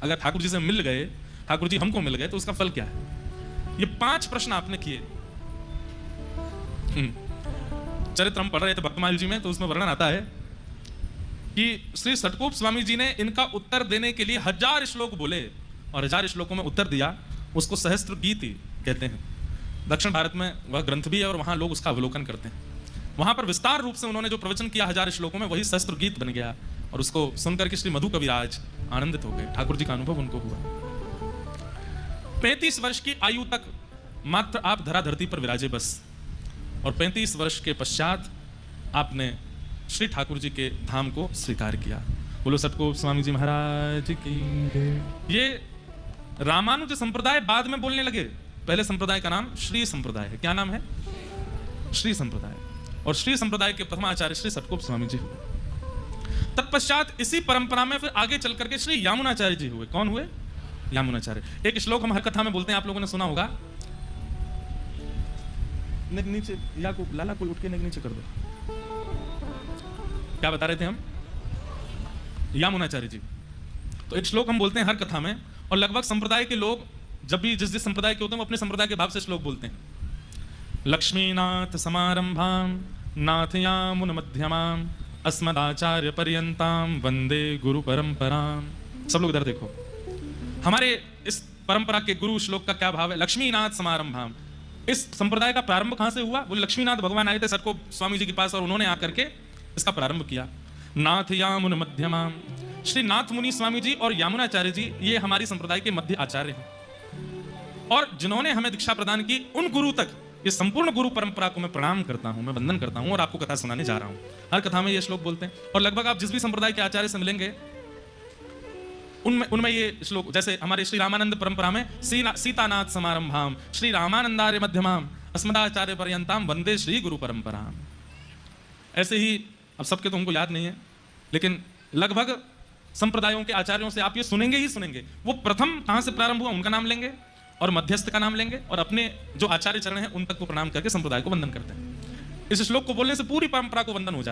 अगर ठाकुर जी से मिल गए, ठाकुर जी हमको मिल गए, तो उसका फल क्या है? ये 5 प्रश्न आपने किए। चरित्र हम पढ़ रहे थे भक्तमाल जी में, तो उसमें वर्णन आता है कि श्री सटकोप स्वामी जी ने इनका उत्तर देने के लिए 1000 श्लोक बोले और 1000 श्लोकों में उत्तर दिया। उसको सहस्त्र गीति कहते हैं। दक्षिण भारत में वह ग्रंथ भी है और वहां लोग उसका अवलोकन करते हैं। वहां पर विस्तार रूप से उन्होंने जो प्रवचन किया 1000 श्लोकों में, वही सहस्त्र गीत बन गया और उसको सुनकर के श्री मधु कविराज आनंदित हो गए। ठाकुर जी का अनुभव उनको हुआ। 35 वर्ष की आयु तक मात्र आप धरा धरती पर विराजे बस, और 35 वर्ष के पश्चात आपने श्री ठाकुर जी के धाम को स्वीकार किया। बोलो सटकोप स्वामी जी महाराज की। ये रामानुज संप्रदाय बाद में बोलने लगे। पहले संप्रदाय का नाम श्री संप्रदाय है। क्या नाम है? श्री संप्रदाय। और श्री संप्रदाय के प्रथम आचार्य श्री सटकोप स्वामी जी हुए। तत्पश्चात इसी परंपरा में फिर आगे चल करके श्री यामुनाचार्य जी हुए। कौन हुए? यामुनाचार्य। एक श्लोक हम हर कथा में बोलते हैं, आप लोगों ने सुना होगा। नीचे या को लाला कोई उठ के नीचे कर दो। क्या बता रहे थे हम? यामुनाचार्य जी। तो एक श्लोक हम बोलते हैं हर कथा में, और लगभग संप्रदाय के लोग जब भी जिस जिस संप्रदाय के होते हैं वो अपने संप्रदाय के भाव से श्लोक बोलते हैं। लक्ष्मीनाथ समारंभाम नाथयामुन मध्यमाम अस्मदाचार्य पर्यंताम वंदे गुरु परंपराम। सब लोग इधर देखो। हमारे इस परंपरा के गुरु श्लोक का क्या भाव है? लक्ष्मीनाथ समारंभाम। इस संप्रदाय का प्रारंभ कहां से हुआ? बोले लक्ष्मीनाथ भगवान आए थे सटकोप स्वामी जी के पास और उन्होंने आकर के इसका प्रारंभ किया। नाथ यामुन मध्यमाम। श्री नाथ मुनि स्वामी जी और यामुनाचार्य जी ये हमारी संप्रदाय के मध्य आचार्य हैं, और जिन्होंने हमें दीक्षा प्रदान की उन गुरु तक ये संपूर्ण गुरु परंपरा को मैं प्रणाम करता हूं, मैं वंदन करता हूं और आपको कथा सुनाने जा रहा हूं। हर कथा में ये श्लोक बोलते हैं, और लगभग आप जिस भी संप्रदाय के आचार्य से मिलेंगे उनमें ये श्लोक, जैसे हमारे श्री रामानंद परंपरा में सीतानाथ समारंभाम श्री रामानंदार्य मध्यमाम अस्मदाचार्य पर्यंताम वंदे श्री गुरु परंपराम। ऐसे ही अब सबके तो हमको याद नहीं है, लेकिन लगभग संप्रदायों के आचार्यों से आप ये सुनेंगे ही सुनेंगे। वो प्रथम कहां से प्रारंभ हुआ उनका नाम लेंगे और मध्यस्थ का नाम लेंगे और अपने जो आचार्य चरण हैं उन तक को प्रणाम करके संप्रदाय को वंदन करते हैं। इस श्लोक को बोलने से पूरी परंपरा को वंदन हो जाता है।